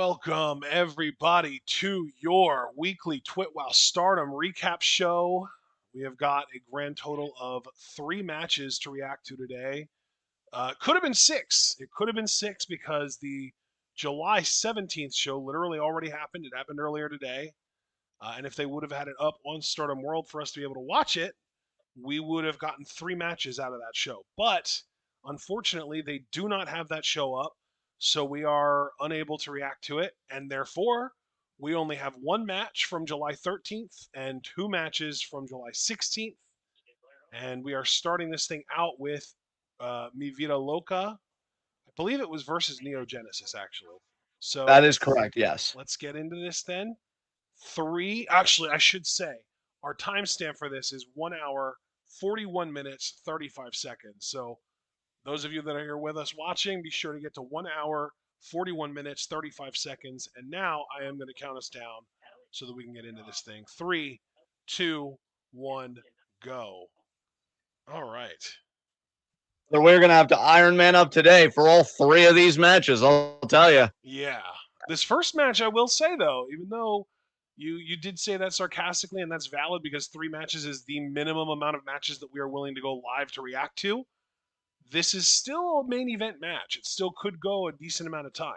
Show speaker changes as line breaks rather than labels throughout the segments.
Welcome, everybody, to your weekly TwitWow Stardom recap show. We have got a grand total of 3 matches to react to today. Could have been six. It could have been six because the July 17th show literally already happened. It happened earlier today. And if they would have had it up on Stardom World for us to be able to watch it, we would have gotten 3 matches out of that show. But unfortunately, they do not have that show up, so we are unable to react to it, and therefore we only have 1 match from July 13th and 2 matches from July 16th. And we are starting this thing out with Mi Vida Loca. I believe it was versus Neo Genesis, actually. So
That is correct, yes.
let's get into this then. Actually, I should say, our timestamp for this is 1 hour, 41 minutes, 35 seconds. So those of you that are here with us watching, be sure to get to 1 hour, 41 minutes, 35 seconds. And now I am going to count us down so that we can get into this thing. 3, 2, 1, go. All right.
So we're going to have to Iron Man up today for all 3 of these matches, I'll tell you.
Yeah. This first match, I will say, though, even though you did say that sarcastically, and that's valid because 3 matches is the minimum amount of matches that we are willing to go live to react to, this is still a main event match. It still could go a decent amount of time.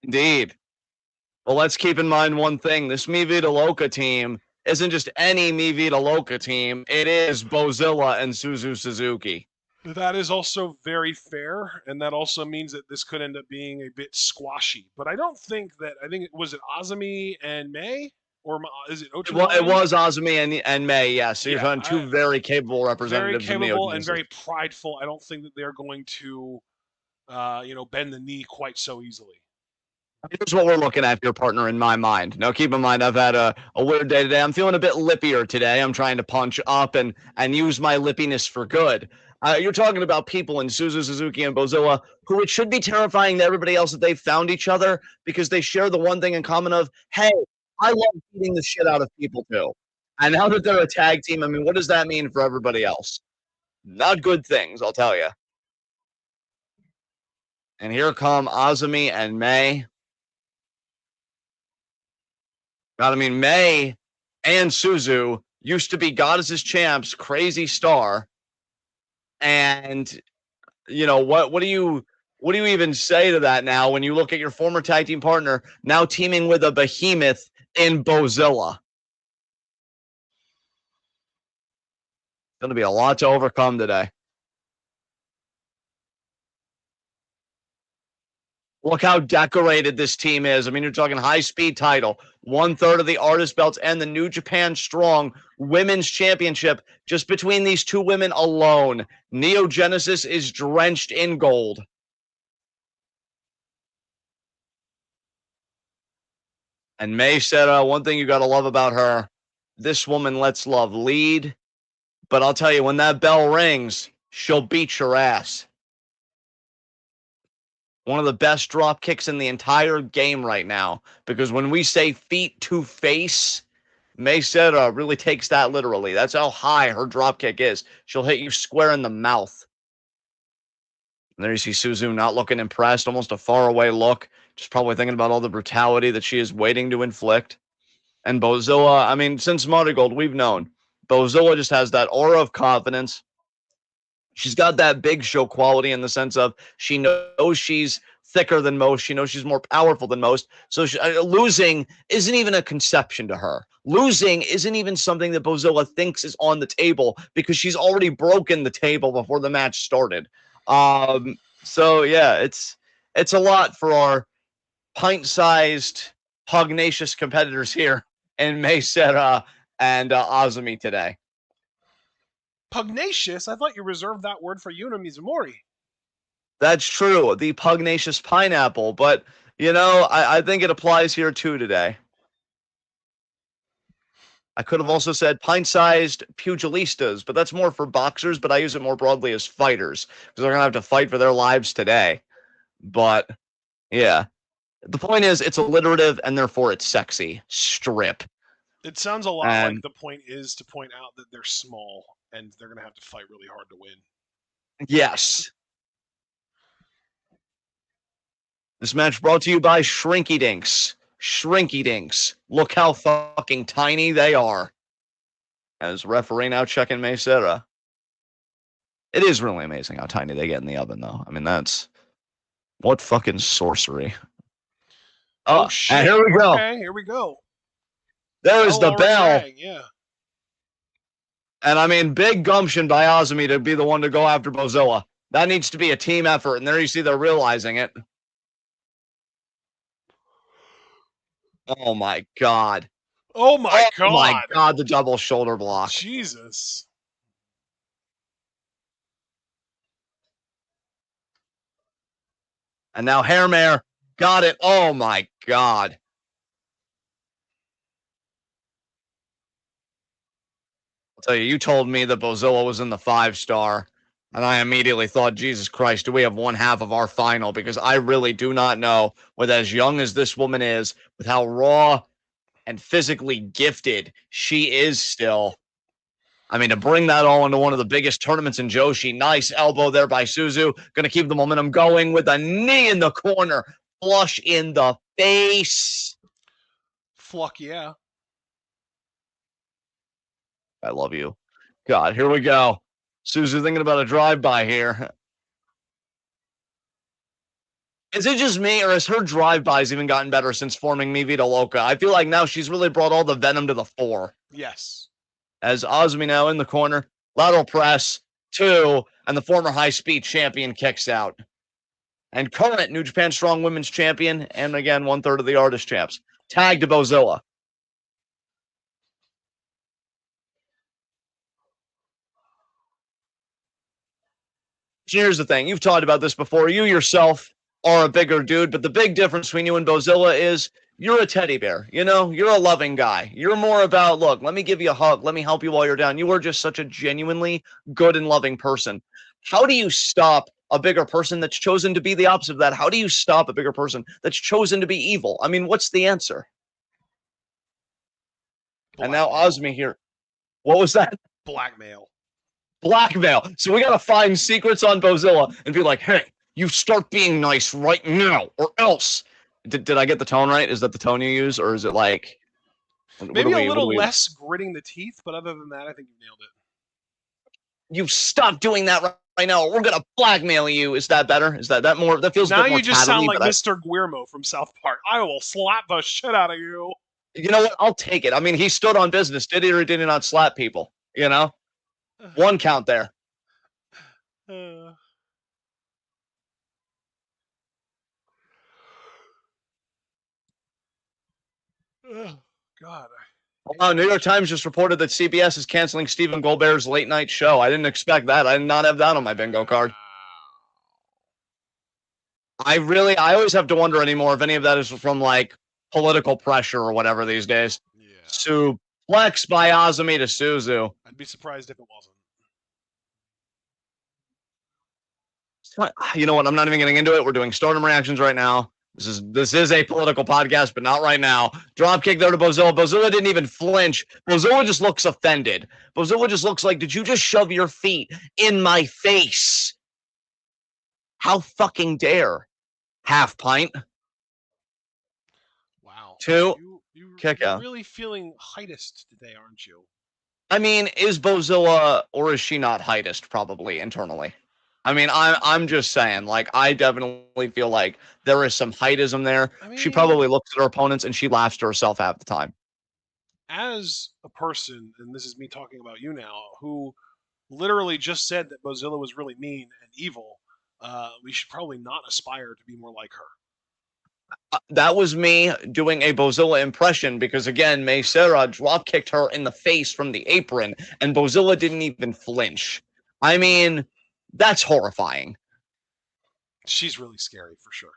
Indeed. Well, let's keep in mind one thing. This Mi Vida Loca team isn't just any Mi Vida Loca team. It is Bozilla and Suzu Suzuki.
That is also very fair, and that also means that this could end up being a bit squashy. But I don't think that. I think was it Azumi and May, or is it Ocho?
Well, it was Azumi and May, yes. So you're talking 2 very capable representatives
very capable
of
and very prideful. I don't think that they're going to, bend the knee quite so easily.
Here's what we're looking at here, partner, in my mind. Now, keep in mind, I've had a weird day today. I'm feeling a bit lippier today. I'm trying to punch up and use my lippiness for good. You're talking about people in Suzu Suzuki and Bozilla who it should be terrifying to everybody else that they've found each other because they share the one thing in common of, hey, I love beating the shit out of people too. And now that they're a tag team, I mean, what does that mean for everybody else? Not good things, I'll tell you. And here come Azumi and May. God, I mean, May and Suzu used to be Goddesses champs, crazy star. And what do you even say to that now when you look at your former tag team partner now teaming with a behemoth in Bozilla? Going to be a lot to overcome today. Look how decorated this team is. I mean, you're talking high-speed title, 1/3 of the Artist belts, and the New Japan Strong Women's Championship just between these 2 women alone. Neo Genesis is drenched in gold. And May said, one thing you got to love about her, this woman lets love lead. But I'll tell you, when that bell rings, she'll beat your ass. One of the best drop kicks in the entire game right now. Because when we say feet to face, May Seta really takes that literally. That's how high her drop kick is. She'll hit you square in the mouth. And there you see Suzu not looking impressed, almost a faraway look. Just probably thinking about all the brutality that she is waiting to inflict. And Bozilla, I mean, since Marigold, we've known. Bozilla just has that aura of confidence. She's got that big show quality in the sense of she knows she's thicker than most. She knows she's more powerful than most. So losing isn't even a conception to her. Losing isn't even something that Bozilla thinks is on the table because she's already broken the table before the match started. So yeah, it's a lot for our pint-sized, pugnacious competitors here in May Seta and Azumi today.
Pugnacious? I thought you reserved that word for Yuna Mizumori.
That's true, the pugnacious pineapple, but, I think it applies here too today. I could have also said pint-sized pugilistas, but that's more for boxers, but I use it more broadly as fighters, because they're going to have to fight for their lives today. But, yeah. The point is, it's alliterative, and therefore it's sexy. Strip.
It sounds a lot like the point is to point out that they're small, and they're going to have to fight really hard to win.
Yes. This match brought to you by Shrinky Dinks. Shrinky Dinks. Look how fucking tiny they are. As referee now checking Mesera. It is really amazing how tiny they get in the oven, though. I mean, that's what fucking sorcery.
Oh
Oh, and
shit.
here we go.
Okay, here we go.
There is
Bell
the
already
bell.
rang, yeah.
And I mean, big gumption by Azumi to be the one to go after Bozilla. That needs to be a team effort, and there you see they're realizing it. Oh my god.
Oh my
Oh my
god.
god, the double shoulder block.
Jesus.
And now Hairmare got it. Oh my god. I'll tell you, you told me that Bozilla was in the 5-star, and I immediately thought, Jesus Christ, do we have one half of our final? Because I really do not know, with as young as this woman is, with how raw and physically gifted she is still. I mean, to bring that all into one of the biggest tournaments in Joshi. Nice elbow there by Suzu. Going to keep the momentum going with a knee in the corner. Flush in the face.
Fuck yeah.
I love you. God, here we go. Suzu thinking about a drive-by here. Is it just me, or has her drive-bys even gotten better since forming Mi Vida Loca? I feel like now she's really brought all the venom to the fore.
Yes.
As Azumi now in the corner, lateral press, 2, and the former high-speed champion kicks out. And current New Japan Strong Women's Champion, and again, 1/3 of the Artist Champs. Tag to Bozilla. Here's the thing. You've talked about this before. You yourself are a bigger dude, but the big difference between you and Bozilla is you're a teddy bear. You know, you're a loving guy. You're more about, look, let me give you a hug. Let me help you while you're down. You are just such a genuinely good and loving person. How do you stop a bigger person that's chosen to be the opposite of that? How do you stop a bigger person that's chosen to be evil? I mean, what's the answer? And now
Blackmail.
Azumi here. What was that?
Blackmail.
Blackmail. So we gotta find secrets on Bozilla and be like, hey, you start being nice right now, or else. Did I get the tone right? Is that the tone you use, or is it like
Maybe a little less gritting the teeth, but other than that, I think you nailed it.
You stop doing that right now, or we're gonna blackmail you. Is that better? Is that more? That feels
Now
a bit more
you just sound like
but
Mr. Guillermo from South Park. I will slap the shit out of you.
you know what? I'll take it. I mean, he stood on business. Did he or did he not slap people? You know, one count there.
God.
New York Times just reported that CBS is canceling Stephen Colbert's late night show. I didn't expect that. I did not have that on my bingo card. I always have to wonder anymore if any of that is from like political pressure or whatever these days.
Yeah.
Suplex by Azumi to Suzu.
I'd be surprised if it wasn't.
You know what? I'm not even getting into it. We're doing Stardom reactions right now. This is a political podcast, but not right now. Drop kick there to Bozilla. Bozilla didn't even flinch. Bozilla just looks offended. Bozilla just looks like, did you just shove your feet in my face? How fucking dare? Half pint.
Wow.
2. Kick
you're
out.
really feeling heightist today, aren't you?
I mean, is Bozilla or is she not heightist? Probably internally. I mean, I'm just saying, like, I definitely feel like there is some heightism there.
I mean,
she probably looks at her opponents and she laughs to herself half the time.
As a person, and this is me talking about you now, who literally just said that Bozilla was really mean and evil, we should probably not aspire to be more like her.
That was me doing a Bozilla impression because, again, Mesera drop kicked her in the face from the apron, and Bozilla didn't even flinch. I mean, that's horrifying.
She's really scary for sure.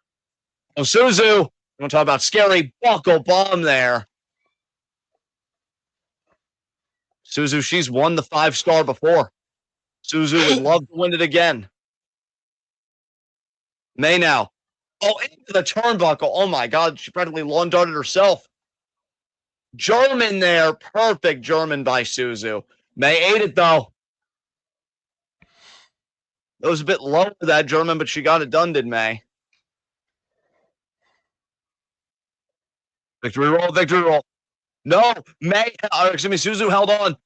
Oh, Suzu, you want to talk about scary buckle bomb there? Suzu, she's won the 5-star before. Suzu would love to win it again. May now. Oh, into the turnbuckle. Oh my God, she practically lawn darted herself. German there. Perfect German by Suzu. May ate it though. It was a bit low for that German, but she got it done, did May. Victory roll, victory roll. No, Suzu held on.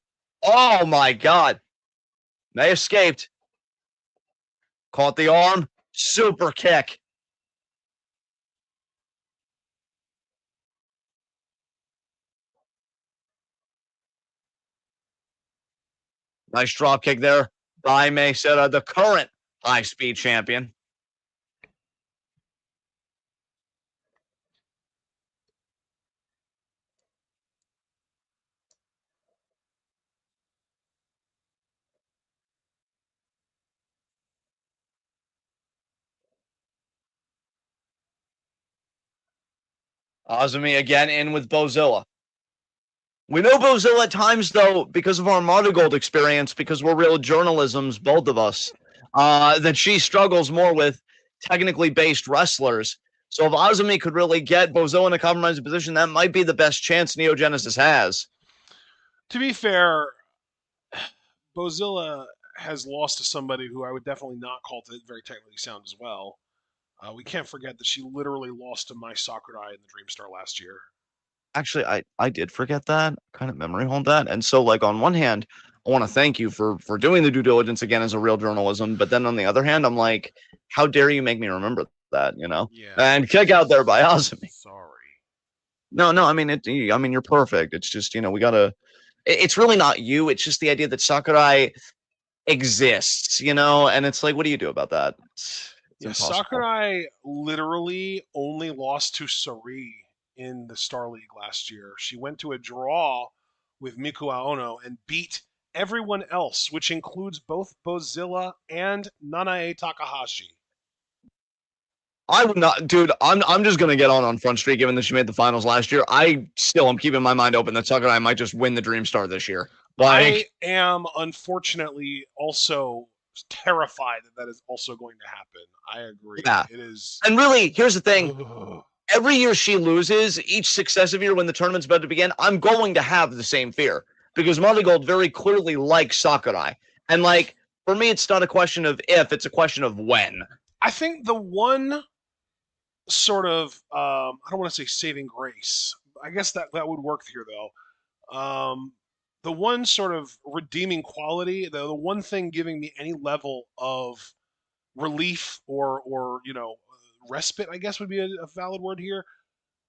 Oh my God. May escaped. Caught the arm. Super kick. Nice drop kick there by Meseta, the current high speed champion. Azumi again in with Bozilla. We know Bozilla at times, though, because of our Marigold experience, because we're real journalisms, both of us, that she struggles more with technically based wrestlers. So if Azumi could really get Bozilla in a compromising position, that might be the best chance Neo Genesis has.
To be fair, Bozilla has lost to somebody who I would definitely not call very technically sound as well. We can't forget that she literally lost to Mai Sakurai in the Dream Star last year.
Actually, I did forget that, kind of memory hold that. And so, like, on one hand, I want to thank you for doing the due diligence again as a real journalism. But then on the other hand, I'm like, how dare you make me remember that, you know?
Yeah.
And kick out there by Azumi.
Sorry.
No, I mean I mean, you're perfect. It's just, we gotta. It's really not you. It's just the idea that Sakurai exists, and it's like, what do you do about that? It's
Yeah,
impossible.
Sakurai literally only lost to Sari in the Star League last year. She went to a draw with Miku Aono and beat everyone else, which includes both Bozilla and Nanae Takahashi.
I would not, dude. I'm just gonna get on Front Street, given that she made the finals last year. I still am keeping my mind open that Sakurai might just win the Dream Star this year.
I
Like,
am unfortunately also terrified that that is also going to happen. I agree.
yeah.
It is.
And really, here's the thing:
Ugh.
every year she loses, each successive year when the tournament's about to begin, I'm going to have the same fear because Marigold very clearly likes Sakurai, and like for me, it's not a question of if; it's a question of when.
I think the one sort of I don't want to say saving grace. I guess that would work here though. The one sort of redeeming quality, the one thing giving me any level of relief or respite, I guess would be a valid word here,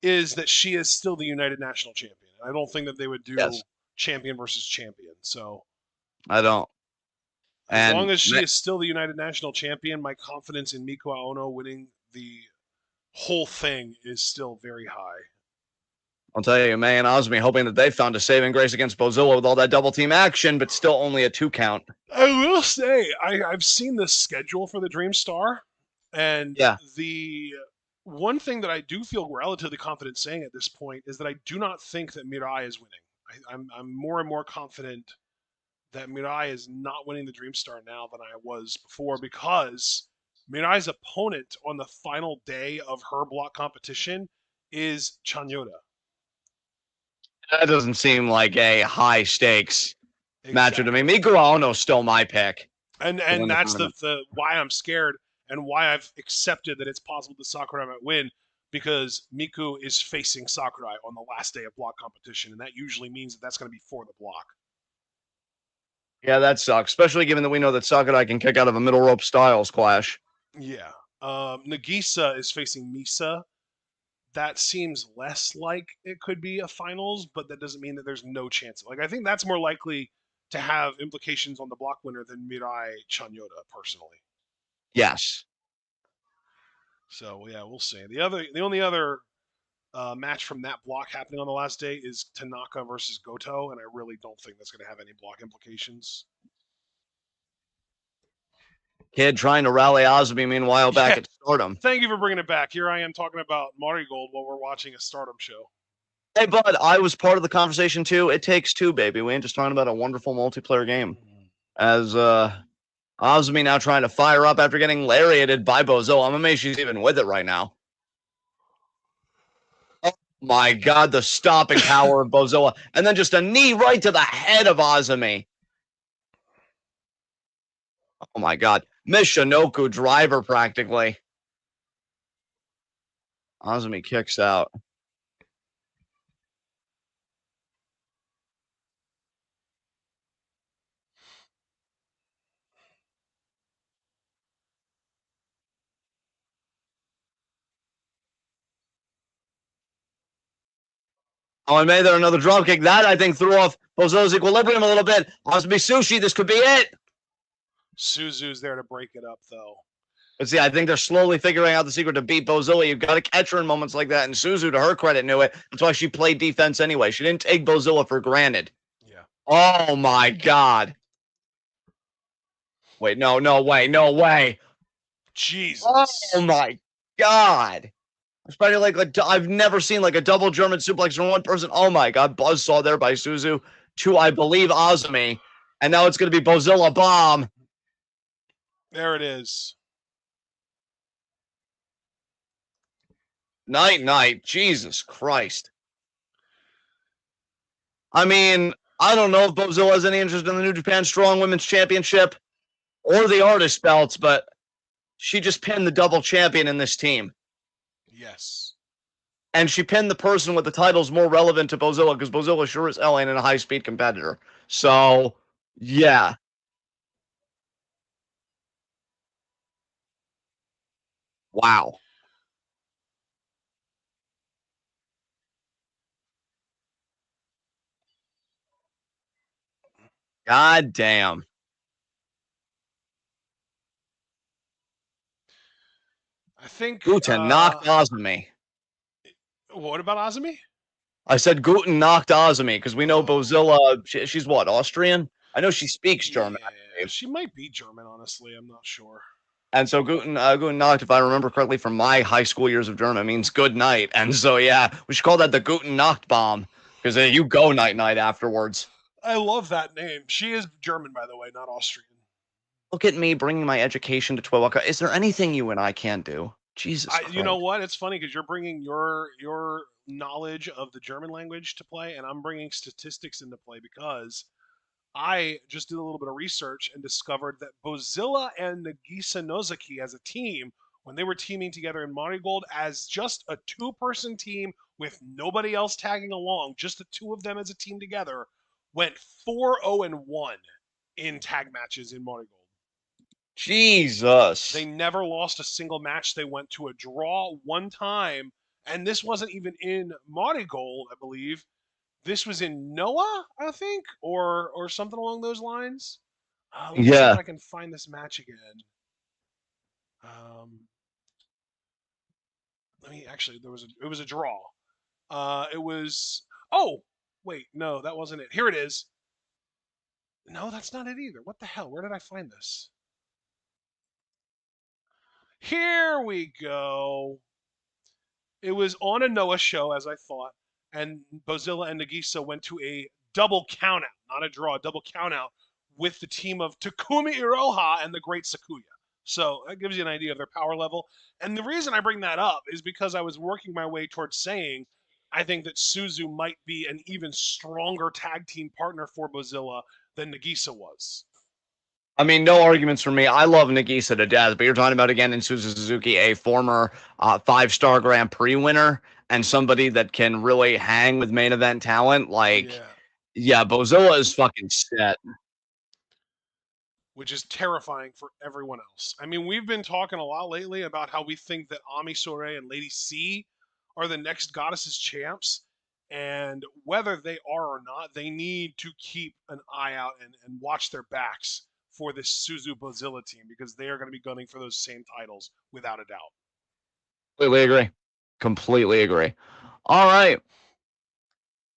is that she is still the United National Champion. I don't think that they would do
Yes,
champion versus champion. So
I don't.
as long
And
as she is still the United National Champion, my confidence in Miku Aono winning the whole thing is still very high.
I'll tell you, May and Osmi hoping that they found a saving grace against Bozilla with all that double team action, but still only a 2 count.
I will say I've seen the schedule for the Dream Star, and
Yeah,
the one thing that I do feel relatively confident saying at this point is that I do not think that Mirai is winning. I'm more and more confident that Mirai is not winning the Dream Star now than I was before because Mirai's opponent on the final day of her block competition is Chanyoda.
that doesn't seem like a high stakes matchup to me.
Exactly.
Miku Aono's still my pick to
And
win the
that's
tournament.
the why I'm scared and why I've accepted that it's possible that Sakurai might win because Miku is facing Sakurai on the last day of block competition, and that usually means that that's going to be for the block.
Yeah, that sucks, especially given that we know that Sakurai can kick out of a middle rope styles clash.
Yeah. Nagisa is facing Misa. That seems less like it could be a finals, but that doesn't mean that there's no chance. Like I think that's more likely to have implications on the block winner than Mirai Chanyoda personally.
Yes.
So yeah, we'll see. The only other match from that block happening on the last day is Tanaka versus Goto, and I really don't think that's going to have any block implications.
Kid trying to rally Azumi meanwhile back
Yeah,
at Stardom.
thank you for bringing it back. Here I am talking about Marigold while we're watching a Stardom show.
Hey, bud, I was part of the conversation too. It takes two, baby. We ain't just talking about a wonderful multiplayer game. As Azumi now trying to fire up after getting lariated by Bozo. I'm amazed she's even with it right now. Oh my God, the stopping power of Bozoa. And then just a knee right to the head of Azumi. Oh my God. Michinoku driver practically. Azumi kicks out. Oh, and made there another drop kick. That, I think, threw off Bozilla's equilibrium a little bit. Azumi Sushi, this could be it.
Suzu's there to break it up, though.
But see, I think they're slowly figuring out the secret to beat Bozilla. You've got to catch her in moments like that. And Suzu, to her credit, knew it. That's why she played defense anyway. She didn't take Bozilla for granted.
Yeah.
Oh, my God. Wait, no way.
Jesus.
Oh, my God. Especially like I've never seen like a double German suplex from one person. Oh, my God. Buzzsaw there by Suzu to, I believe, Azumi. And now it's going to be Bozilla Bomb.
There it is.
Night. Jesus Christ. I mean, I don't know if Bozilla has any interest in the New Japan Strong Women's Championship or the Artist belts, but she just pinned the double champion in this team.
Yes.
And she pinned the person with the titles more relevant to Bozilla because Bozilla sure as hell ain't a high-speed competitor. So, yeah. Wow. God damn.
I think.
Guten knocked Azumi.
What about Azumi?
I said Guten knocked Azumi because we know
Oh.
Bozilla, she's what, Austrian? I know she speaks German.
Yeah, she might be German, honestly. I'm not sure.
And so Guten Nacht, if I remember correctly from my high school years of German, means good night. And so, yeah, we should call that the Guten Nacht bomb because you go night afterwards.
I love that name. She is German, by the way, not Austrian.
Look at me bringing my education to Twilwaka. Is there anything you and I can't do? Jesus Christ.
You know what? It's funny because you're bringing your knowledge of the German language to play, and I'm bringing statistics into play because I just did a little bit of research and discovered that Bozilla and Nagisa Nozaki as a team, when they were teaming together in Marigold as just a two-person team with nobody else tagging along, just the two of them as a team together, went 4-0-1 in tag matches in Marigold.
Jesus.
They never lost a single match. They went to a draw one time, and this wasn't even in Marigold, I believe. This was in Noah, I think, or something along those lines. Let me see if
Yeah.
I can find this match again. Let me actually. It was a draw. It was. Oh, wait, no, that wasn't it. Here it is. No, that's not it either. What the hell? Where did I find this? Here we go. It was on a Noah show, as I thought, and Bozilla and Nagisa went to a double countout, not a draw, a double countout with the team of Takumi Iroha and the Great Sakuya. So that gives you an idea of their power level. And the reason I bring that up is because I was working my way towards saying I think that Suzu might be an even stronger tag team partner for Bozilla than Nagisa was.
I mean, no arguments for me. I love Nagisa to death, but you're talking about, again, in Suzu Suzuki, a former 5-star Grand Prix winner and somebody that can really hang with main event talent. Like, yeah, Bozilla is fucking set.
Which is terrifying for everyone else. I mean, we've been talking a lot lately about how we think that Ami Sourei and Lady C are the next Goddesses champs, and whether they are or not, they need to keep an eye out and watch their backs for this Suzu Bozilla team because they are going to be gunning for those same titles without a doubt.
Completely agree. All right.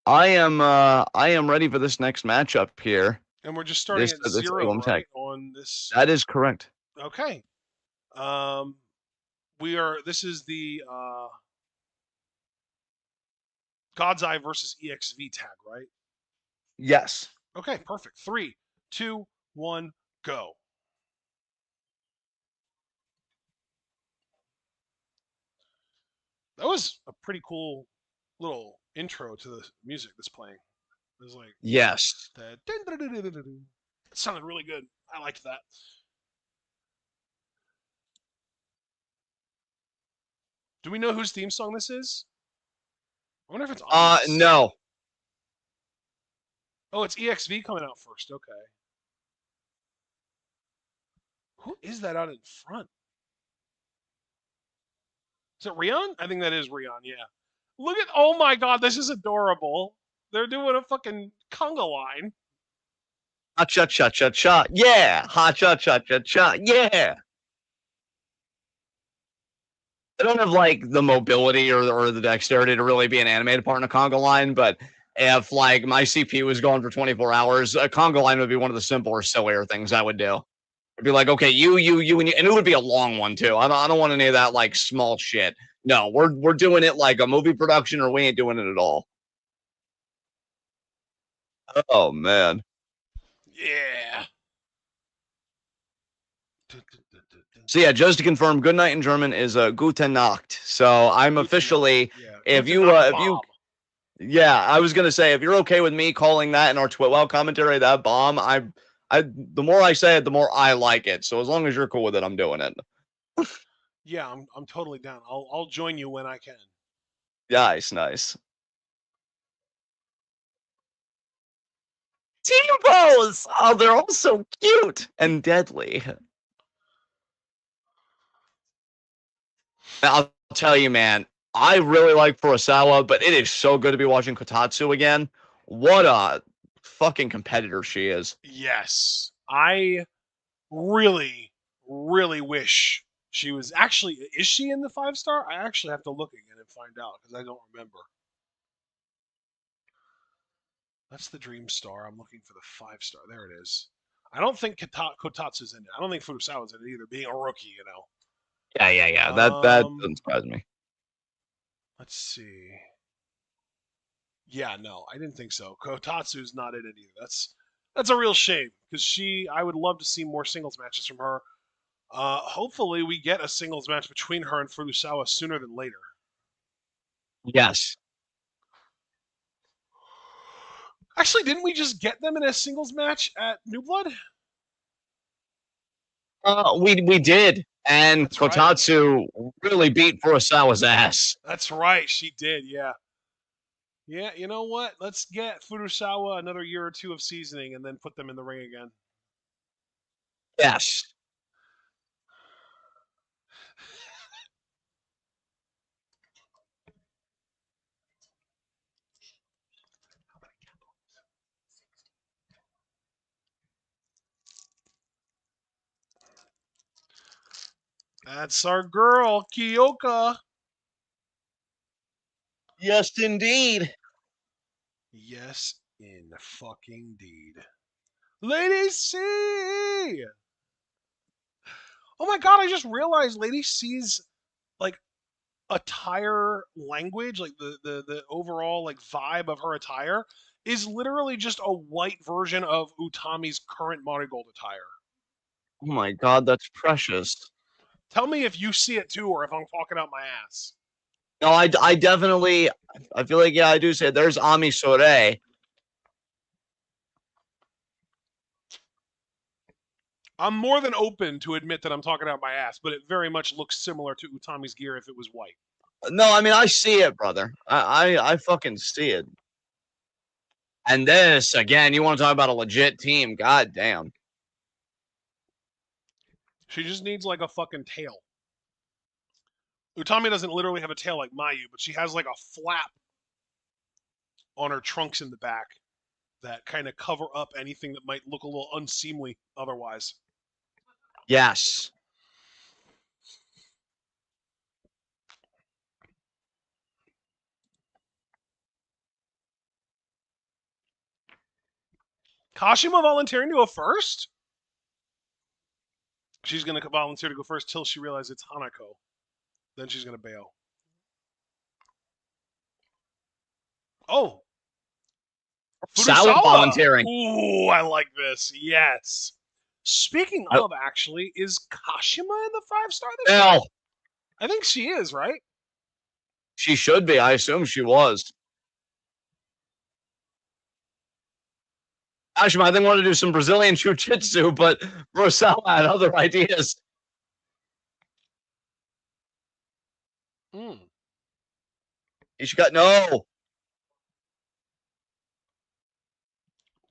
I am ready for this next matchup here.
And we're just starting at
This
0,
Elam
right?
Tech.
On this.
That is correct.
Okay. This is the God's Eye versus EXV tag, right?
Yes.
Okay, perfect. 3, 2, 1, go. That was a pretty cool little intro to the music that's playing. It was like
Yes.
it sounded really good. I liked that. Do we know whose theme song this is? I wonder if it's Ami's.
No.
Oh, it's EXV coming out first. Okay. Who is that out in front? Is it Rion? I think that is Rion, yeah. Look at, oh my god, this is adorable. They're doing a fucking conga line.
Ha cha cha cha cha. Yeah. Ha cha cha cha cha. Yeah. I don't have like the mobility or the dexterity to really be an animated part in a conga line, but if like my CPU was going for 24 hours, a conga line would be one of the simpler, sillier things I would do. I'd be like, okay, you, and it would be a long one too. I don't want any of that like small shit. No, we're doing it like a movie production, or we ain't doing it at all. Oh man.
Yeah.
So yeah, just to confirm, good night in German is Gute Nacht. So I'm
Guten Nacht.
officially,
Yeah.
if
Guten
you
Nacht,
if you
Bob.
yeah, I was gonna say if you're okay with me calling that in our Twitwell commentary that bomb, I the more I say it, the more I like it. So as long as you're cool with it, I'm doing it.
Yeah, I'm totally down. I'll join you when I can.
Nice, nice. Team pose! Oh, they're all so cute and deadly. I'll tell you, man, I really like Furusawa, but it is so good to be watching Kotatsu again. What a fucking competitor she is.
Yes. I really, really wish she was actually. Is she in the 5 star? I actually have to look again and find out because I don't remember. That's the Dream Star. I'm looking for the 5 star. There it is. I don't think Kotatsu's in it. I don't think Furusawa's in it either, being a rookie, you know.
Yeah, yeah, yeah. That
Um,
doesn't surprise me.
let's see. Yeah, no, I didn't think so. Kotatsu's not in it either. That's a real shame because I would love to see more singles matches from her. Hopefully we get a singles match between her and Furusawa sooner than later.
Yes.
Actually, didn't we just get them in a singles match at New Blood?
We did, and
That's right.
Kotatsu really beat Furusawa's ass.
That's right. She did. Yeah. Yeah. You know what? Let's get Furusawa another year or two of seasoning and then put them in the ring again.
Yes.
That's our girl, Kyoka.
Yes, indeed.
Yes, in fucking deed. Lady C! Oh my god, I just realized Lady C's like attire language, like the overall like vibe of her attire is literally just a white version of Utami's current Marigold attire.
Oh my god, that's precious.
Tell me if you see it too or if I'm talking out my ass.
No, I definitely, I feel like, yeah, I do say there's Ami Sore.
I'm more than open to admit that I'm talking out my ass, but it very much looks similar to Utami's gear if it was white.
No, I mean, I see it, brother. I fucking see it. And this, again, you want to talk about a legit team. God damn.
She just needs like a fucking tail. Utami doesn't literally have a tail like Mayu, but she has like a flap on her trunks in the back that kind of cover up anything that might look a little unseemly otherwise.
Yes.
Kashima volunteering to go first? She's going to volunteer to go first till she realizes it's Hanako. Then she's going to bail. Oh,
Sawa
Furusawa!
volunteering.
Ooh, I like this. Yes. Speaking
Oh,
of, actually, is Kashima in the 5 star this time?
hell,
I think she is, right?
she should be. I assume she was. Actually, I think I want to do some Brazilian jiu-jitsu, but Rosella had other ideas.
Mm.
She got no.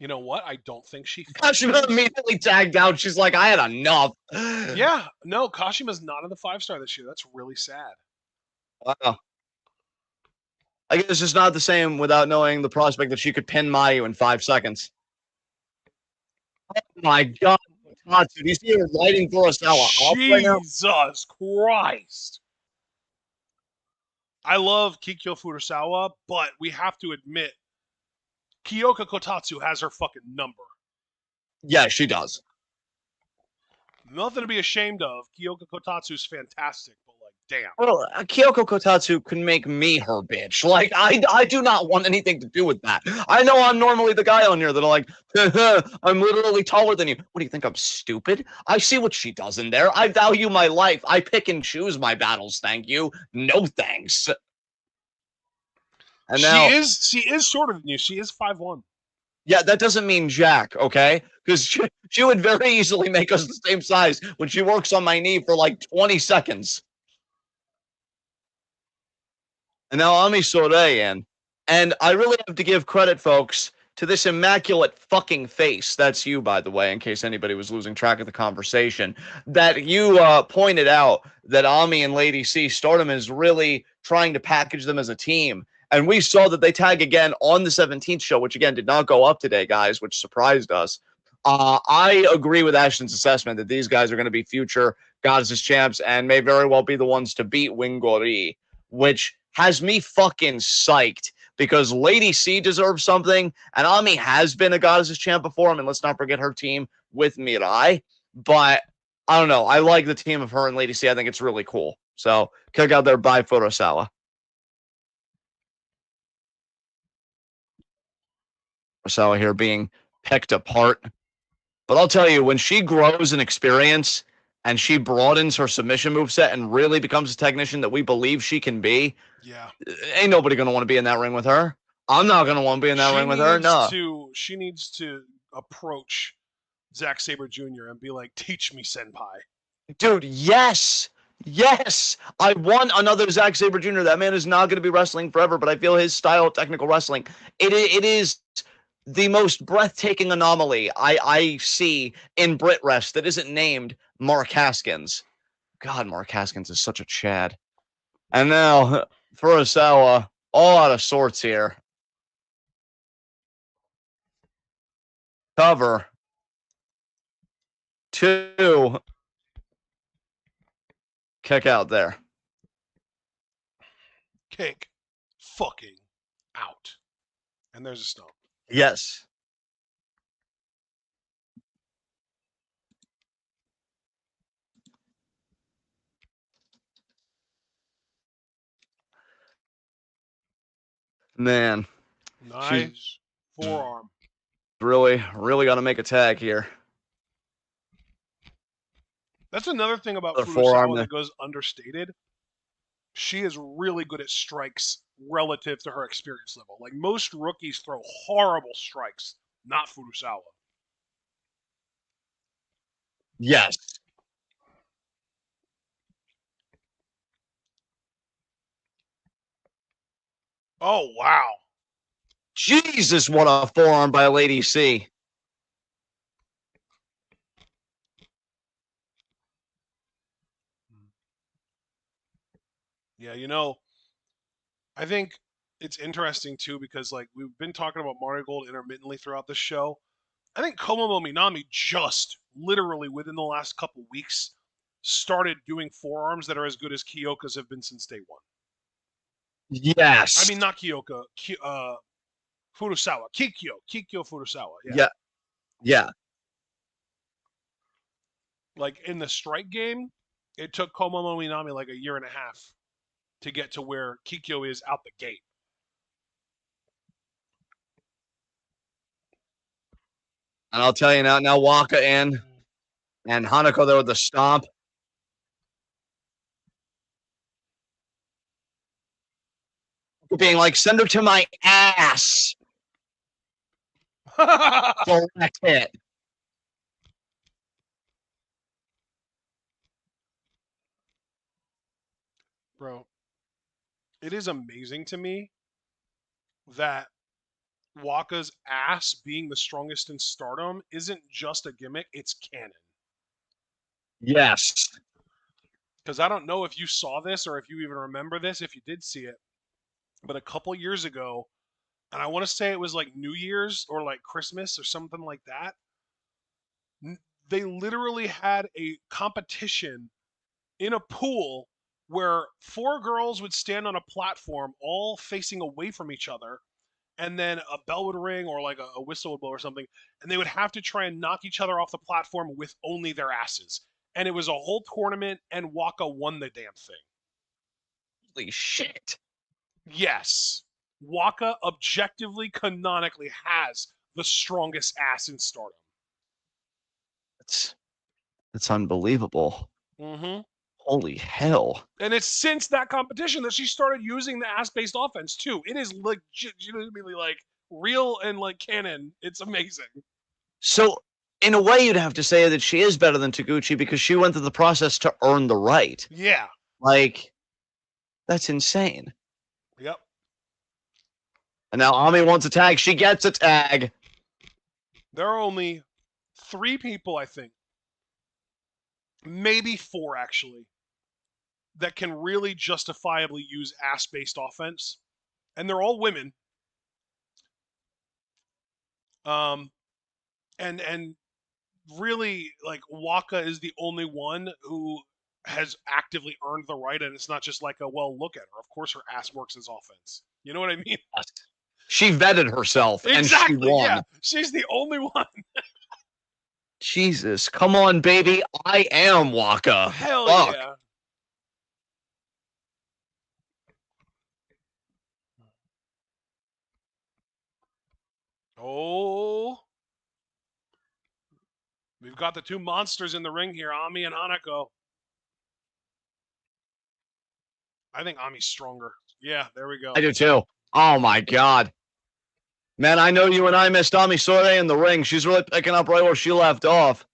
You know what? I don't think she
Kashima
functions.
immediately tagged out. She's like, I had enough.
Yeah, no, Kashima's not in the 5 star this year. That's really sad.
Wow. I guess it's just not the same without knowing the prospect that she could pin Mayu in 5 seconds. Oh my god, Tatsu, do you see her lighting Kurosawa up right now?
Jesus Christ. I love Kikyo Furusawa, but we have to admit, Kyoka Kotatsu has her fucking number.
Yeah, she does.
Nothing to be ashamed of. Kyoka Kotatsu's fantastic, but like, damn.
Well, Kyoko Kotatsu can make me her bitch. Like, I do not want anything to do with that. I know I'm normally the guy on here that are like, I'm literally taller than you. What do you think? I'm stupid? I see what she does in there. I value my life. I pick and choose my battles. Thank you. No thanks. And now,
She is shorter than you. She is 5'1".
yeah, that doesn't mean jack, okay? Because she would very easily make us the same size when she works on my knee for like 20 seconds. And now Ami Soreyan. And I really have to give credit, folks, to this immaculate fucking face. That's you, by the way, in case anybody was losing track of the conversation. That you pointed out that Ami and Lady C, Stardom is really trying to package them as a team. And we saw that they tag again on the 17th show, which again did not go up today, guys, which surprised us. I agree with Ashton's assessment that these guys are going to be future Goddesses champs and may very well be the ones to beat Wingori, which has me fucking psyched because Lady C deserves something, and Ami has been a Goddesses champ before. I mean, let's not forget her team with Mirai, but I don't know. I like the team of her and Lady C. I think it's really cool. So, kick out there by Furusawa. Furusawa here being picked apart. But I'll tell you, when she grows in experience and she broadens her submission moveset and really becomes a technician that we believe she can be,
Yeah.
ain't nobody gonna want to be in that ring with her. I'm not gonna want to be in that ring with her. No.
She needs to approach Zack Sabre Jr. and be like, "Teach me, senpai."
Dude, yes. Yes. I want another Zack Sabre Jr. That man is not going to be wrestling forever, but I feel his style of technical wrestling, it is the most breathtaking anomaly I see in Brit Rest that isn't named Mark Haskins. God, Mark Haskins is such a Chad. And now, Furusawa, all out of sorts here. Cover. 2. Kick out there.
Kick fucking out. And there's a stomp.
Yes. Man, she's
Nice forearm.
really got to make a tag here.
That's another thing about
Their forearm
Furusawa
there.
that goes understated. She is really good at strikes relative to her experience level. Like most rookies throw horrible strikes, not Furusawa.
Yes.
Oh, wow.
Jesus, what a forearm by Lady C.
Yeah, I think it's interesting too because like we've been talking about Marigold intermittently throughout the show. I think Komomo Minami just literally within the last couple weeks started doing forearms that are as good as Kyoka's have been since day one. I
Yes.
mean, not Kyoka, Furusawa, Kikyo Furusawa. Yeah,
Yeah. Yeah.
like in the strike game, it took Komomo Minami like a year and a half to get to where Kikyo is out the gate.
And I'll tell you now Waka in and Hanako there with the stomp. Being like, send her to my ass. Direct hit.
Bro, it is amazing to me that Waka's ass being the strongest in Stardom isn't just a gimmick, it's canon.
Yes.
Because I don't know if you saw this or if you even remember this. If you did see it, but a couple years ago, and I want to say it was like New Year's or like Christmas or something like that. They literally had a competition in a pool where four girls would stand on a platform all facing away from each other, and then a bell would ring or like a whistle would blow or something, and they would have to try and knock each other off the platform with only their asses. And it was a whole tournament, and Waka won the damn thing.
Holy shit.
Yes, Waka objectively, canonically has the strongest ass in Stardom.
That's that's unbelievable.
Mm-hmm.
Holy hell.
And it's since that competition that she started using the ass-based offense too. It is legitimately like real and like canon. It's amazing.
So, in a way, you'd have to say that she is better than Taguchi because she went through the process to earn the right.
Yeah.
Like, that's insane.
Yep.
And now Ami wants a tag. She gets a tag.
There are only 3 people, I think, maybe 4 actually, that can really justifiably use ass-based offense, and they're all women. Um, and really, like Waka is the only one who has actively earned the right, and it's not just like a well, look at her. Of course, her ass works as offense. You know what I mean?
She vetted herself and she
Exactly. Yeah,
won.
she's the only one.
Jesus, come on, baby. I am Waka.
Hell
Fuck.
yeah. Oh, we've got the 2 monsters in the ring here, Ami and Hanako. I think Ami's stronger. Yeah, there we go.
I do too. Oh my god. Man, I know you and I missed Ami Sourei in the ring. She's really picking up right where she left off.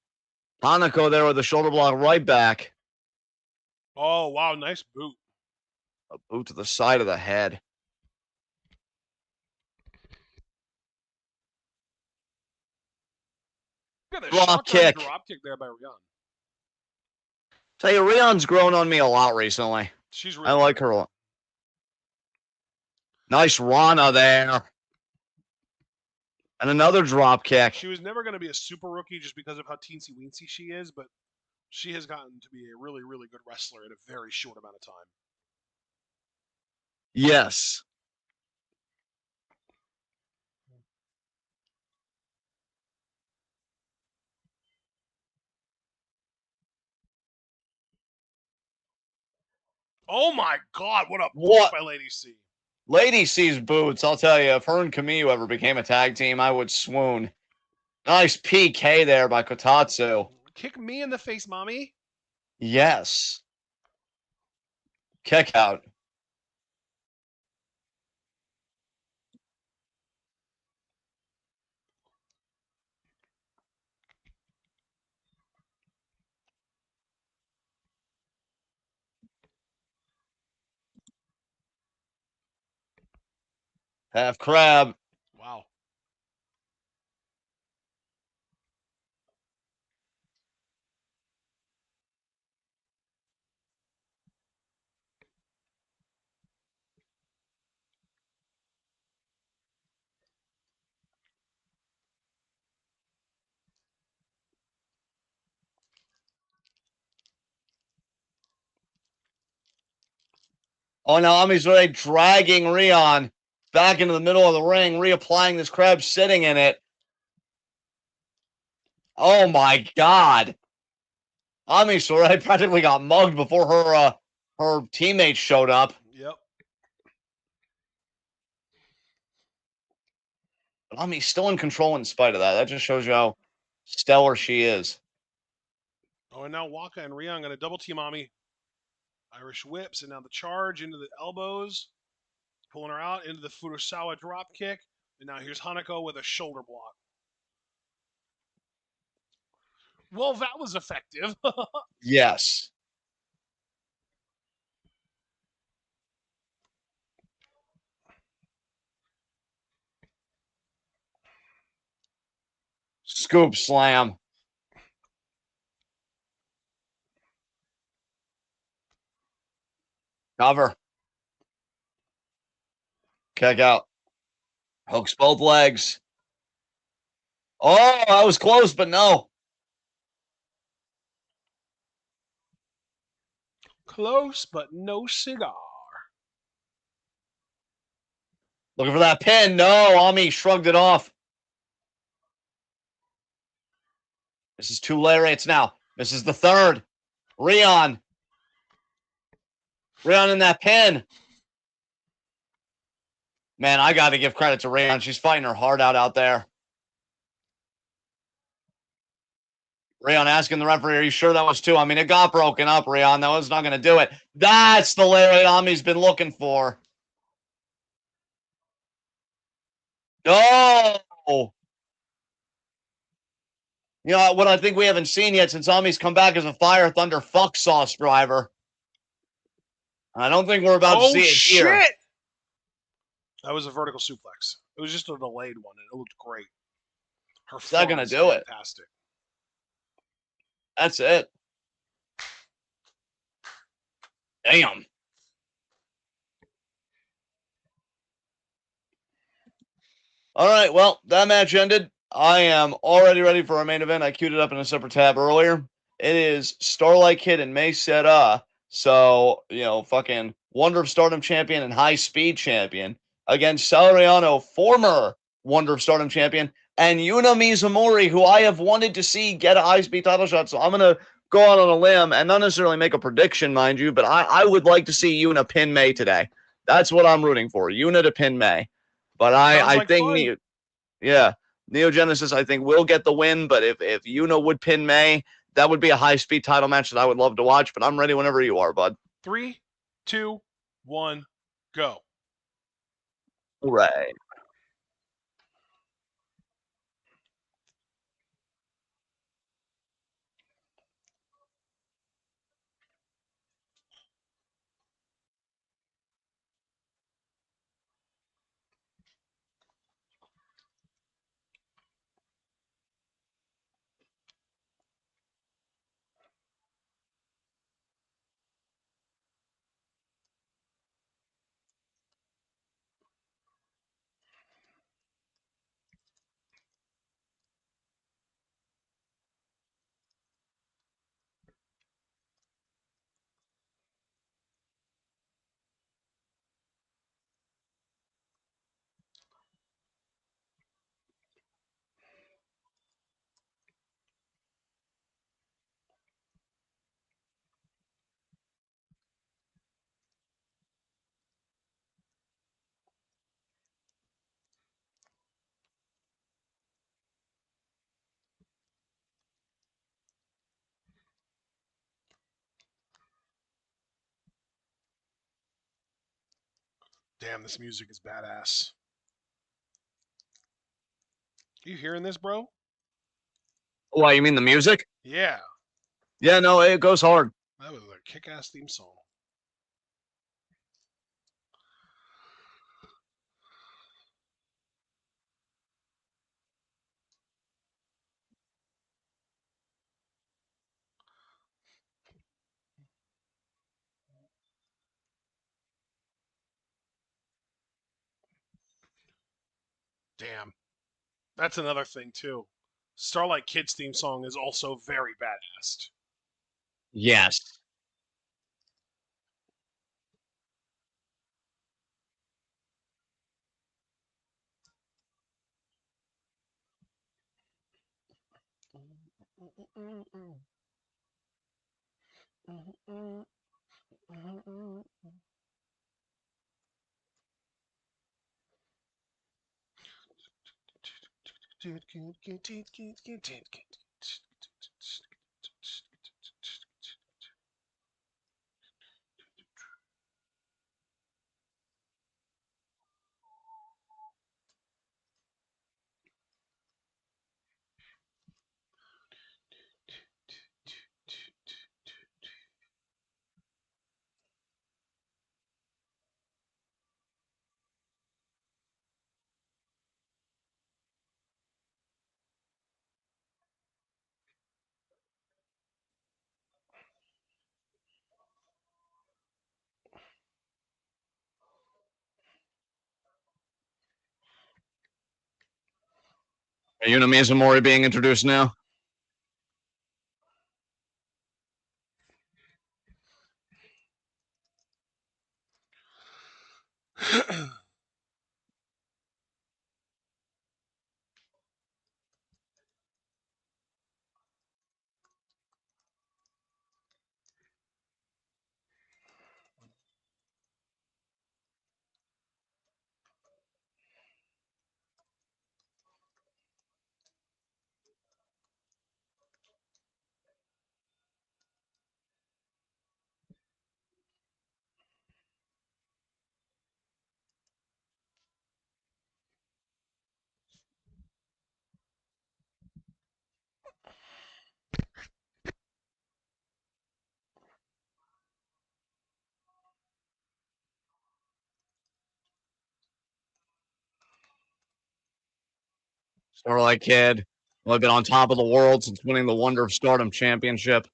Hanako there with the shoulder block right back.
Oh, wow, nice boot.
A boot to the side of the head.
Look at the
Drop
shotgun
kick.
drop kick there by Rion.
Tell you, Rion's grown on me a lot recently.
She's
I
really
like
good.
her a lot. Nice Rana there. And another drop kick.
She was never going to be a super rookie just because of how teensy weensy she is, but she has gotten to be a really, really good wrestler in a very short amount of time.
Yes.
Oh my god, what a boot
What?
by Lady C.
Lady C's boots. I'll tell you, if her and Camille ever became a tag team, I would swoon. Nice PK there by Kotatsu.
Kick me in the face, mommy.
Yes. Kick out. Half crab.
Wow.
Oh, now Ami's really dragging Rion back into the middle of the ring, reapplying this crab, sitting in it. Oh my god. Ami Sourei practically got mugged before her teammates showed up.
Yep.
But Ami's still in control in spite of that. That just shows you how stellar she is.
Oh, and now Waka and Rion going to double team Ami. Irish whips, and now the charge into the elbows. Pulling her out into the Furusawa drop kick. And now here's Hanako with a shoulder block. Well, that was effective.
Yes. Scoop slam. Cover. Kick out. Hooks both legs. Oh, I was close, but no.
Close, but no cigar.
Looking for that pin. No, Ami shrugged it off. This is two lariats now. This is the third. Rion. Rion in that pin. Man, I got to give credit to Rion. She's fighting her heart out there. Rion asking the referee, are you sure that was two? I mean, it got broken up, Rion. That was not going to do it. That's the lariat Ami's been looking for. No. You know what I think we haven't seen yet since Ami's come back as a Fire Thunder fuck sauce driver. I don't think we're about to
Oh
see it here.
shit! That was a vertical suplex. It was just a delayed one, and it looked great. Her
Is that
form
going to
is
do it?
fantastic.
That's it. Damn. All right, well, that match ended. I am already ready for our main event. I queued it up in a separate tab earlier. It is Starlight Kid and May Seta. So, fucking Wonder of Stardom champion and High Speed champion against Salariano, former Wonder of Stardom champion, and Yuna Mizumori, who I have wanted to see get a high speed title shot. So I'm going to go out on a limb and not necessarily make a prediction, mind you, but I would like to see Yuna pin May today. That's what I'm rooting for. Yuna to pin May. But
Sounds
I
like
think
fun.
Neo Genesis I think will get the win. But if Yuna would pin May, that would be a high speed title match that I would love to watch. But I'm ready whenever you are, bud.
3, 2, 1, go.
Hooray!
Damn, this music is badass. You hearing this, bro?
Why, you mean the music?
Yeah,
Yeah, no, it goes hard.
that was a kick-ass theme song. Damn, that's another thing too. Starlight Kid's theme song is also very badass.
Yes. Yuna Mizumori being introduced now. Starlight Kid, only been on top of the world since winning the Wonder of Stardom championship.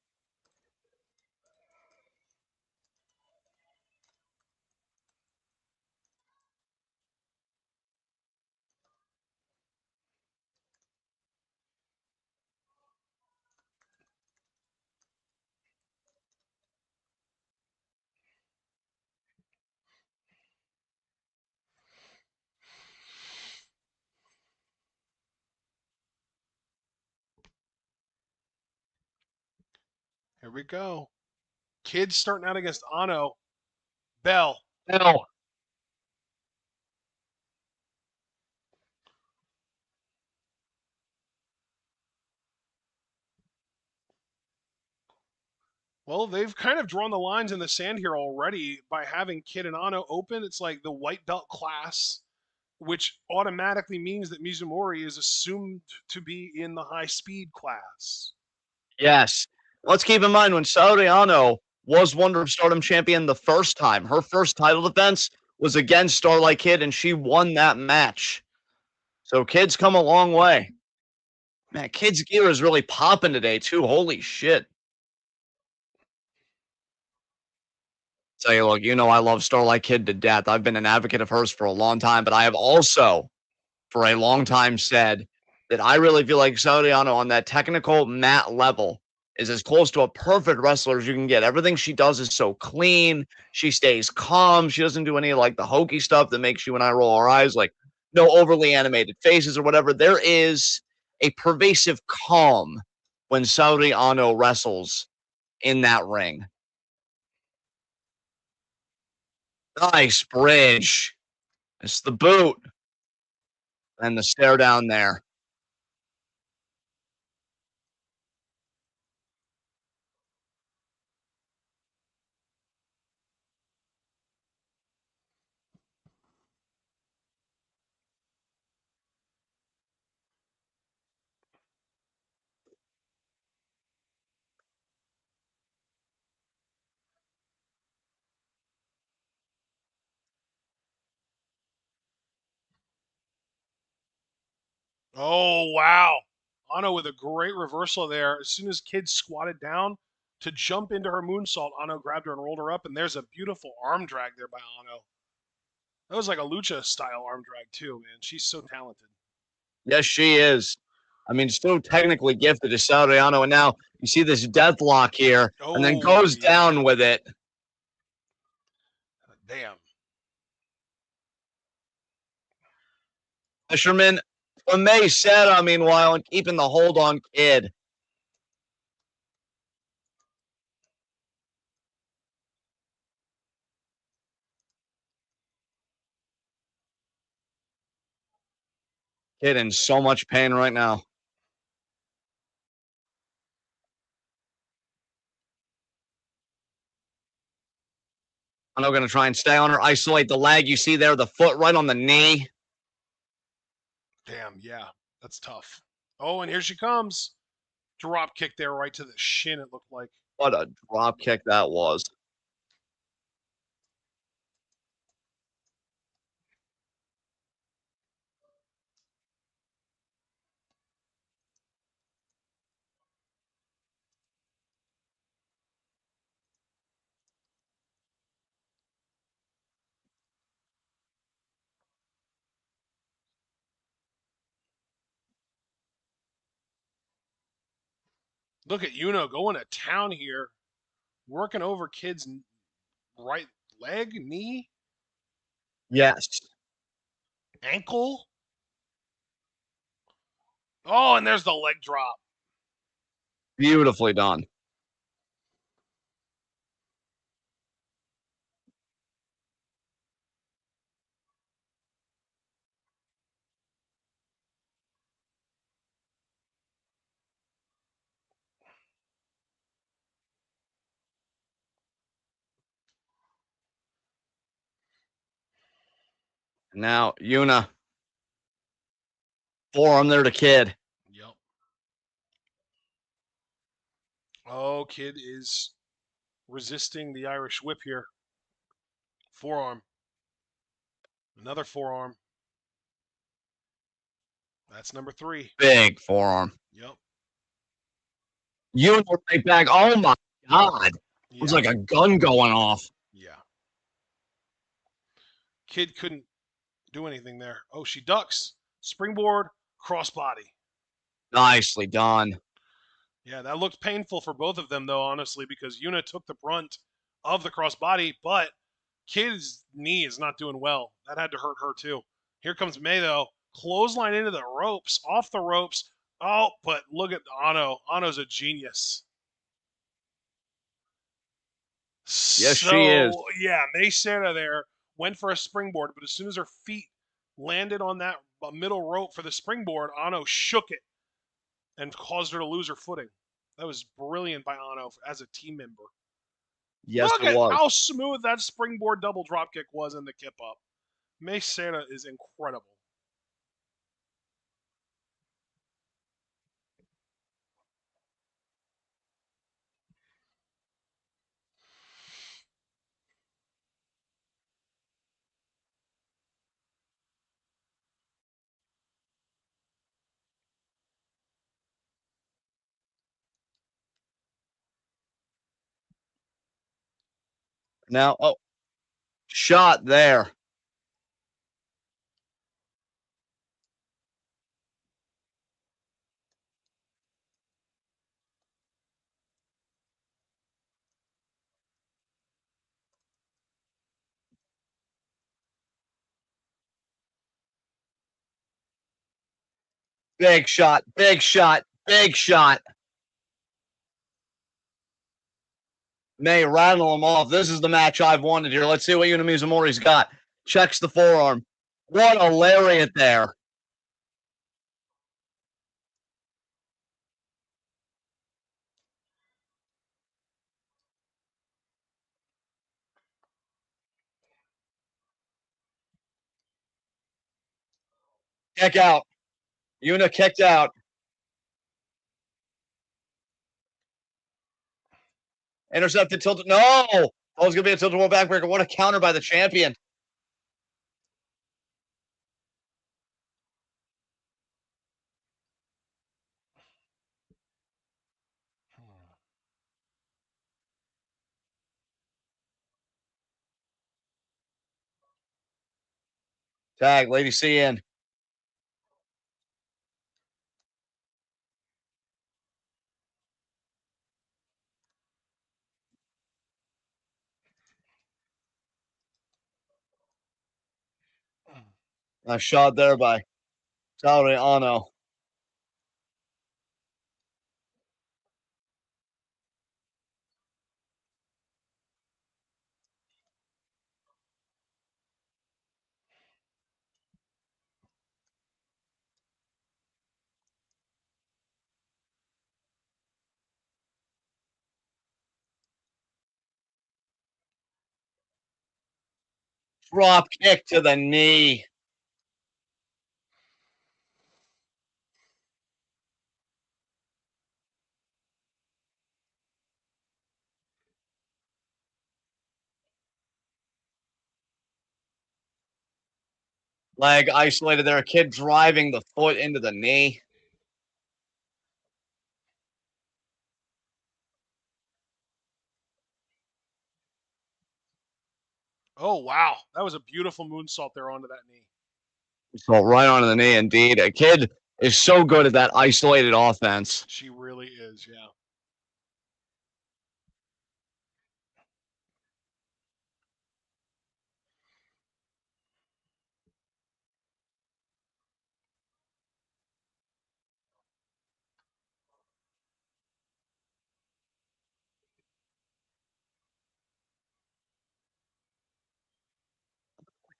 Here we go. Kids starting out against Ano. Bell.
Hell,
Well, they've kind of drawn the lines in the sand here already by having Kid and Ano open. It's like the white belt class, which automatically means that Mizumori is assumed to be in the high speed class.
yes. Let's keep in mind when Saori Ano was Wonder of Stardom champion the first time, her first title defense was against Starlight Kid, and she won that match. So Kid's come a long way. Man, Kid's gear is really popping today, too. Holy shit. Tell you, look, you know I love Starlight Kid to death. I've been an advocate of hers for a long time, but I have also, for a long time, said that I really feel like Soriano on that technical mat level is as close to a perfect wrestler as you can get. Everything she does is so clean. She stays calm. She doesn't do any like the hokey stuff that makes you and I roll our eyes, like no overly animated faces or whatever. There is a pervasive calm when Saudi Ano wrestles in that ring. Nice bridge. It's the boot and the stare down there.
Oh, wow. Ano with a great reversal there. As soon as Kid squatted down to jump into her moonsault, Ano grabbed her and rolled her up, and there's a beautiful arm drag there by Ano. That was like a lucha style arm drag, too, man. She's so talented.
Yes, she is. I mean, so technically gifted is Soriano, and now you see this deathlock here, and then
Oh,
goes
yeah.
down with it.
Damn.
Fisherman from May Sada, meanwhile, and keeping the hold on Kid. Kid in so much pain right now. I'm not going to try and stay on her, isolate the leg. You see there, the foot right on the knee.
Damn, yeah. That's tough. Oh, and here she comes. Drop kick there right to the shin, it looked like.
What a drop kick that was.
Look at Yuno going to town here, working over Kid's right leg, knee,
Yes.
ankle. Oh, and there's the leg drop.
Beautifully done. Now, Yuna. Forearm there to Kid.
Yep. Oh, Kid is resisting the Irish whip here. Forearm. Another forearm. That's number 3.
Big forearm.
Yep.
Yuna right back. Oh my God. It was
Yeah.
like a gun going off.
Yeah. Kid couldn't do anything there. Oh, she ducks. Springboard, crossbody.
Nicely done.
Yeah, that looked painful for both of them, though, honestly, because Yuna took the brunt of the crossbody, but Kid's knee is not doing well. That had to hurt her, too. Here comes May, though. Clothesline into the ropes, off the ropes. Oh, but look at Ano. Ano's a genius.
Yes, she is.
So, yeah, May Sarah there went for a springboard, but as soon as her feet landed on that middle rope for the springboard, Ano shook it and caused her to lose her footing. That was brilliant by Ano as a team member.
Yes,
Look
it
at
was.
how smooth that springboard double dropkick was in the kip up. May Sarah is incredible.
Now, oh, shot there. Big shot. Big shot. Big shot. May rattle him off. This is the match I've wanted here. Let's see what Yuna Mizumori's got. Checks the forearm. What a lariat there. Kick out. Yuna kicked out. Intercepted, tilted. No! Oh, it's going to be a tilted wall backbreaker. What a counter by the champion. Tag, Lady C in. Nice shot there by Salary Ano. Drop kick to the knee. Leg isolated there. A kid driving the foot into the knee.
Oh, wow. That was a beautiful moonsault there onto that knee.
So right onto the knee, indeed. A kid is so good at that isolated offense.
She really is, yeah.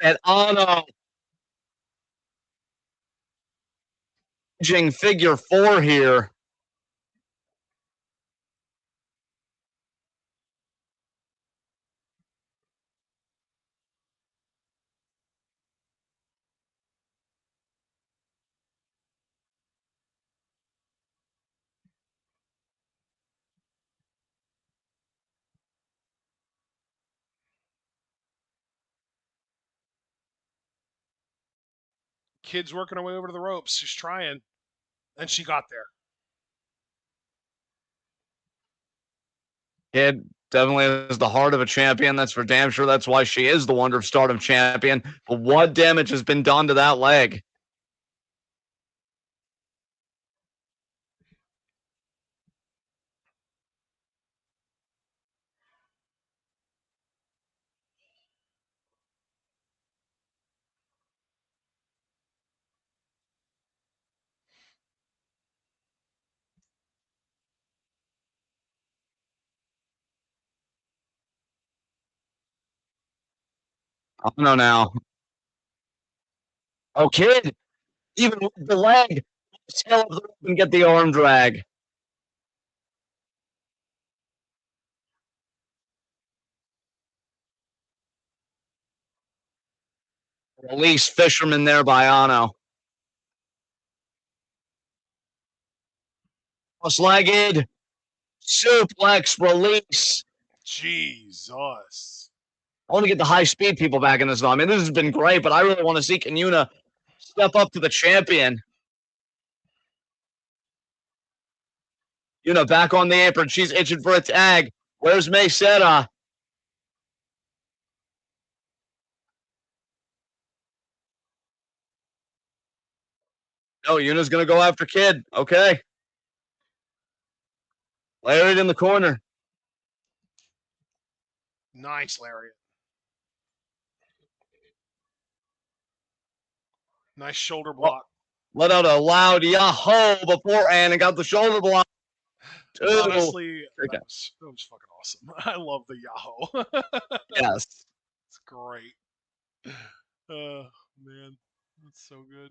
And Anna figure 4 here.
Kid's working her way over to the ropes. She's trying. And she got there.
Kid definitely has the heart of a champion. That's for damn sure. That's why she is the Wonder of Stardom champion. But what damage has been done to that leg? I don't know now. Oh, Kid, even with the leg, tail up the rope and get the arm drag. Release Fisherman there by Ano. Cross-legged, suplex, release.
Jesus.
I want to get the high-speed people back in this though. I mean, this has been great, but I really want to see Yuna step up to the champion. Yuna back on the apron. She's itching for a tag. Where's Maysetta? No, Yuna's going to go after Kid. Okay. Lariat in the corner.
Nice lariat. Nice shoulder block.
Let out a loud yahoo beforehand and got the shoulder block.
Honestly, that was fucking awesome. I love the Yahoo.
Yes.
It's great. Man, that's so good.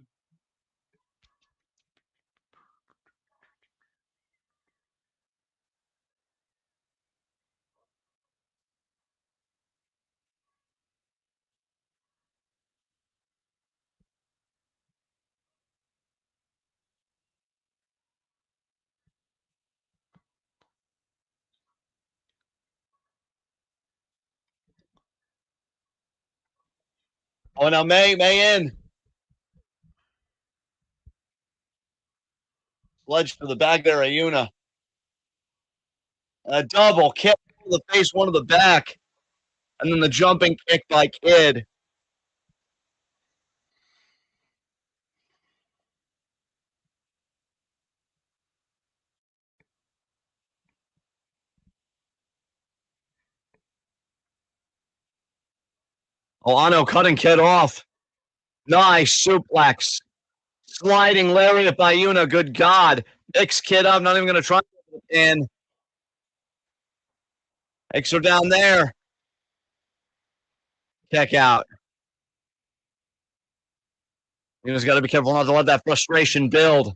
Oh, now May in. Sledge to the back there, Ayuna. A double kick to the face, one to the back. And then the jumping kick by Kid. Oh, Ano cutting Kid off. Nice suplex. Sliding lariat by Yuna. Good God. Picks Kid up. Not even going to try. And takes her down there. Kick out. Yuna's got to be careful not to let that frustration build.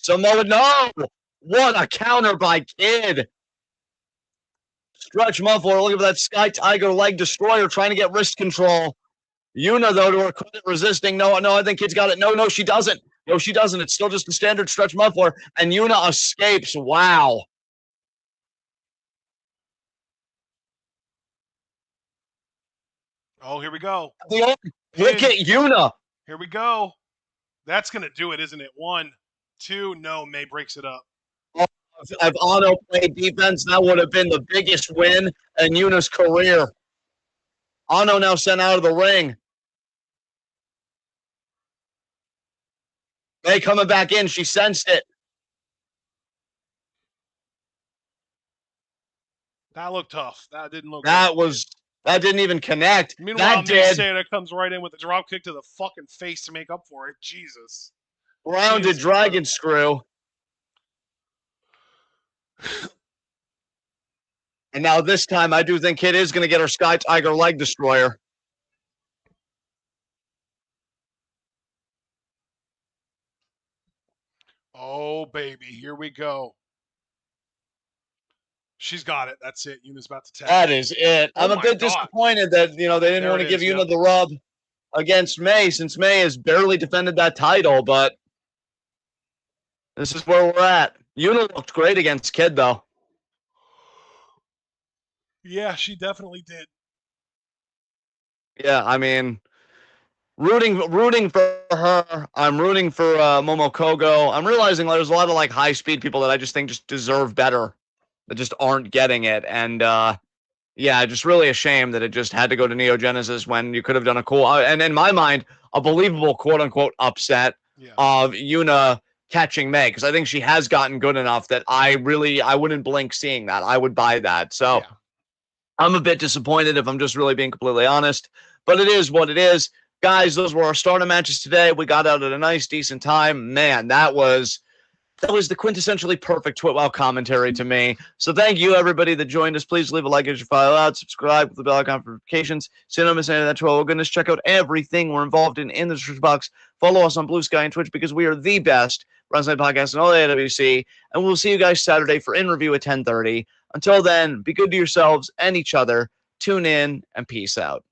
Samoa, no! What a counter by Kid. Stretch muffler looking for that Sky Tiger leg destroyer, trying to get wrist control. Yuna, though, to her credit, resisting. No, I think Kid's got it. No, she doesn't. No, she doesn't. It's still just a standard stretch muffler, and Yuna escapes. Wow.
Oh, here we go.
Look at Yuna.
Here we go. That's going to do it, isn't it? 1, 2. No, May breaks it up.
If Ano played defense, that would have been the biggest win in Yuna's career. Ano now sent out of the ring. May coming back in. She sensed it.
That looked tough. That didn't look
That
good.
was That didn't even connect.
Meanwhile,
That did.
Maysana comes right in with a drop kick to the fucking face to make up for it. Jesus. She
Grounded
is
dragon
incredible.
screw. And now this time, I do think Kid is going to get her Sky Tiger leg destroyer.
Oh, baby. Here we go. She's got it. That's it. Yuna's about to tap.
That is it.
Oh
I'm a
my
bit
God.
disappointed that, they didn't
There
want
it
to give
is,
Yuna
yep.
the rub against May, since May has barely defended that title, but this is where we're at. Yuna looked great against Kid, though.
Yeah, she definitely did.
Yeah, I mean, rooting for her. I'm rooting for Momokogo. I'm realizing there's a lot of like high speed people that I just think just deserve better, that just aren't getting it. And yeah, just really a shame that it just had to go to Neo Genesis when you could have done a cool and in my mind a believable quote unquote upset of Yuna catching May, because I think she has gotten good enough that I wouldn't blink seeing that. I would buy that. So
Yeah.
I'm a bit disappointed if I'm just really being completely honest, but it is what it is. Guys, those were our starter matches today. We got out at a nice, decent time. Man, that was the quintessentially perfect TwitWow commentary to me. So thank you, everybody that joined us. Please leave a like as you file out. Subscribe with the bell icon for notifications. So you don't miss any of that TwitWow goodness. Check out everything we're involved in the description box. Follow us on Blue Sky and Twitch, because we are the best wrestling podcast in all the AWC. And we'll see you guys Saturday for In Review at 10:30. Until then, be good to yourselves and each other. Tune in and peace out.